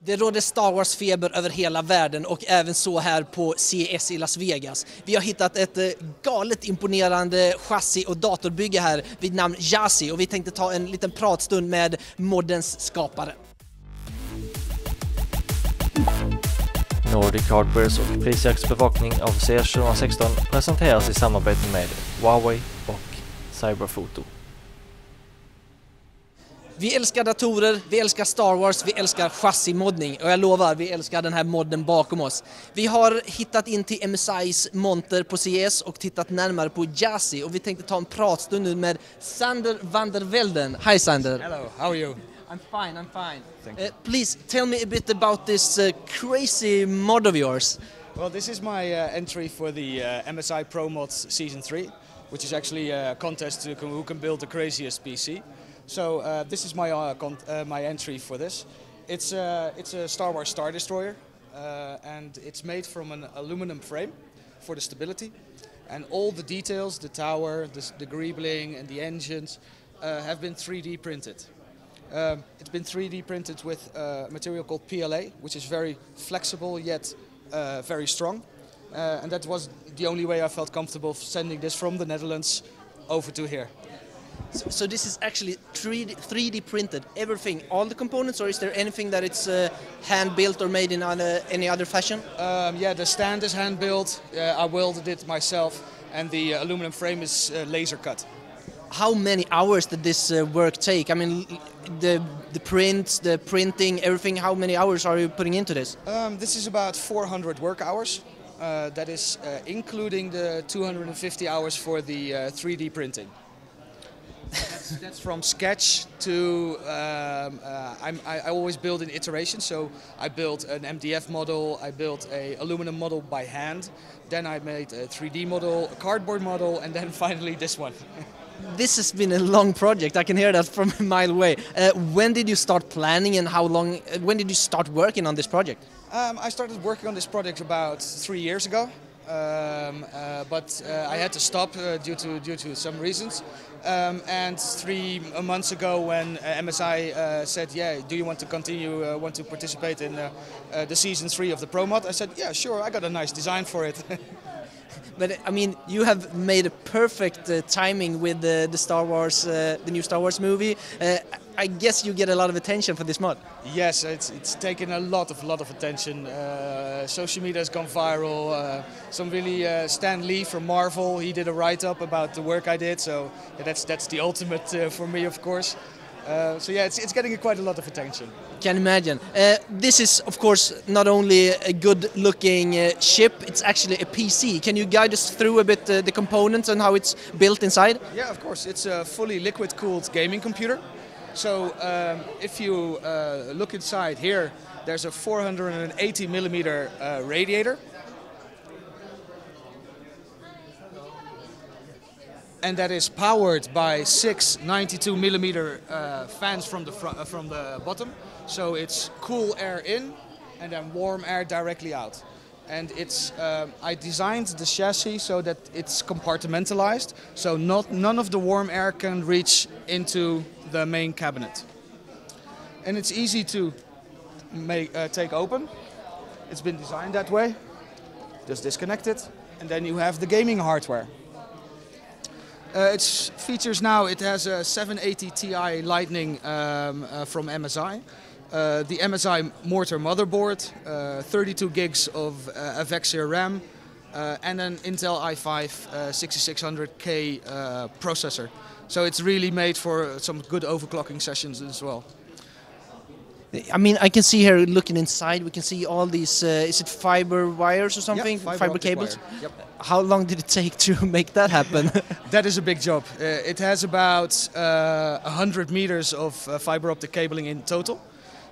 Det råder Star Wars-feber över hela världen och även så här på CES i Las Vegas. Vi har hittat ett galet imponerande chassi och datorbygge här vid namn Yasi och vi tänkte ta en liten pratstund med moddens skapare. Nordichardwares och prisjaktsbevakning av CES2016 presenteras i samarbete med Huawei och Cyberfoto. Vi älskar datorer, vi älskar Star Wars, vi älskar chassimodning och jag lovar, vi älskar den här modden bakom oss. Vi har hittat in till MSIs monter på CES och tittat närmare på Yasi och vi tänkte ta en pratstund nu med Sander van der Velden. Hi Sander. Hello, how are you? I'm fine. Thank you. Please tell me a bit about this crazy mod of yours. Well, this is my entry for the MSI Pro Mods Season 3, which is actually a contest to who can build the craziest PC. So this is my entry for this. It's a Star Wars Star Destroyer, and it's made from an aluminum frame for the stability, and all the details, the tower, the greebling, and the engines have been 3D printed. It's been 3D printed with a material called PLA, which is very flexible yet very strong, and that was the only way I felt comfortable sending this from the Netherlands over to here. So this is actually 3D printed, everything, all the components, or is there anything that it's hand-built or made in any other fashion? Yeah, the stand is hand-built, I welded it myself, and the aluminum frame is laser cut. How many hours did this work take? I mean, the prints, the printing, everything, how many hours are you putting into this? This is about 400 work hours. That is including the 250 hours for the 3D printing. That's from sketch to, I always build in iterations, so I built an MDF model, I built an aluminum model by hand, then I made a 3D model, a cardboard model, and then finally this one. This has been a long project, I can hear that from a mile away. When did you start planning and when did you start working on this project? I started working on this project about 3 years ago. But I had to stop due to some reasons. And 3 months ago, when MSI said, "Yeah, do you want to continue? Want to participate in the season 3 of the Pro Mod?" I said, "Yeah, sure. I got a nice design for it." But I mean, you have made a perfect timing with the Star Wars, the new Star Wars movie. I guess you get a lot of attention for this mod. Yes, it's taken a lot of attention. Social media has gone viral. Stan Lee from Marvel, he did a write-up about the work I did. So yeah, that's the ultimate for me, of course. So yeah, it's getting quite a lot of attention. Can imagine. This is, of course, not only a good-looking ship, it's actually a PC. Can you guide us through a bit the components and how it's built inside? Yeah, of course. It's a fully liquid-cooled gaming computer. So if you look inside here, there's a 480 millimeter radiator. And that is powered by 6 92 millimeter fans from the bottom. So it's cool air in and then warm air directly out. And it's I designed the chassis so that it's compartmentalized, so none of the warm air can reach into the main cabinet. And it's easy to take open. It's been designed that way. Just disconnect it, and then you have the gaming hardware. Its features now, it has a 780 Ti Lightning from MSI. The MSI Mortar motherboard, 32 gigs of Avexia RAM, and an Intel i5 6600K processor. So it's really made for some good overclocking sessions as well. I mean, I can see here, looking inside, we can see all these, is it fiber wires or something? Yep, fiber cables? wire. Yep. How long did it take to make that happen? That is a big job. It has about 100 meters of fiber optic cabling in total.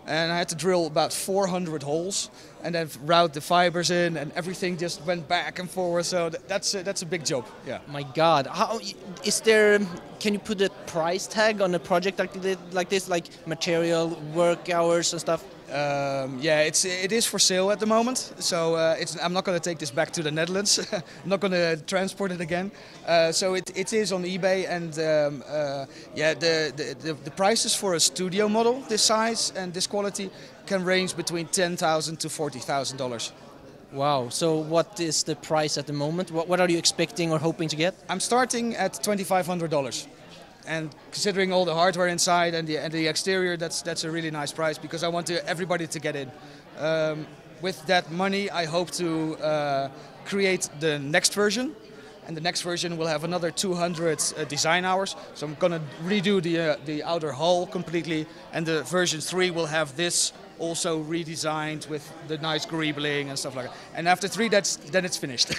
And I had to drill about 400 holes and then route the fibers in, and everything just went back and forward. So that's a big job. Yeah. My God, can you put a price tag on a project like this, like material, work hours and stuff? Yeah, it is for sale at the moment, so I'm not going to take this back to the Netherlands. I'm not going to transport it again. So it is on eBay, and yeah, the prices for a studio model this size and this quality can range between $10,000 to $40,000. Wow, so what is the price at the moment? What are you expecting or hoping to get? I'm starting at $2,500. And considering all the hardware inside and the exterior, that's a really nice price because I want everybody to get in. With that money, I hope to create the next version. And the next version will have another 200 design hours. So I'm going to redo the outer hull completely. And the version 3 will have this also redesigned with the nice greebling and stuff like that. And after 3, then it's finished.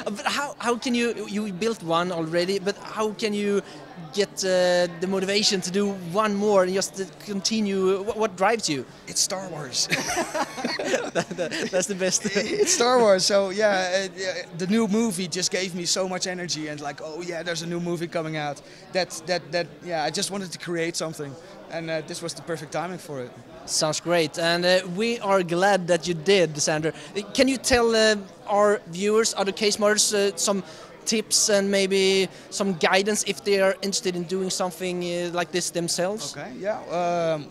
But how can you built one already, but how can you get the motivation to do one more and just to continue? What drives you? It's Star Wars. That's the best. It's Star Wars. So yeah, the new movie just gave me so much energy and like, oh yeah, there's a new movie coming out. Yeah, I just wanted to create something, and this was the perfect timing for it. Sounds great, and we are glad that you did, Sander. Can you tell our viewers, other case modders, some tips and maybe some guidance if they are interested in doing something like this themselves? Okay, yeah.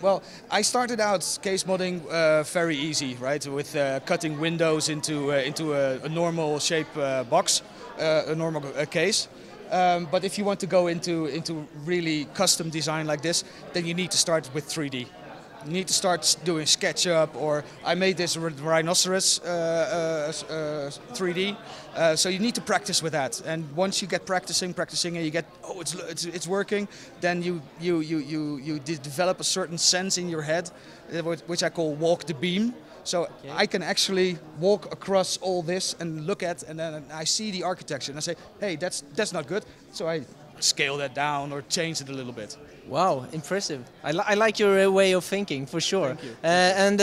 Well, I started out case modding very easy, right? With cutting windows into a normal shape box, a normal case. But if you want to go into really custom design like this, then you need to start with 3D. You need to start doing SketchUp, or I made this rhinoceros 3D. So you need to practice with that. And once you get practicing, and you get, oh, it's working, then you develop a certain sense in your head, which I call walk the beam. So okay. I can actually walk across all this and look at, and then I see the architecture, and I say, hey, that's not good. So I scale that down or change it a little bit. Wow, impressive. I like your way of thinking, for sure. Thank you. And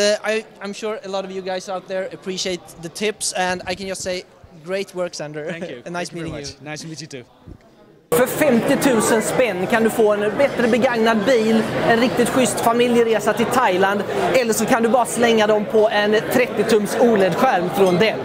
I'm sure a lot of you guys out there appreciate the tips, and I can just say, great work, Sander. Thank you. Nice meeting you. Nice to meet you too. För 50 000 spänn kan du få en bättre begagnad bil, en riktigt schysst familjeresa till Thailand, eller så kan du bara slänga dem på en 30-tums OLED-skärm från Dell.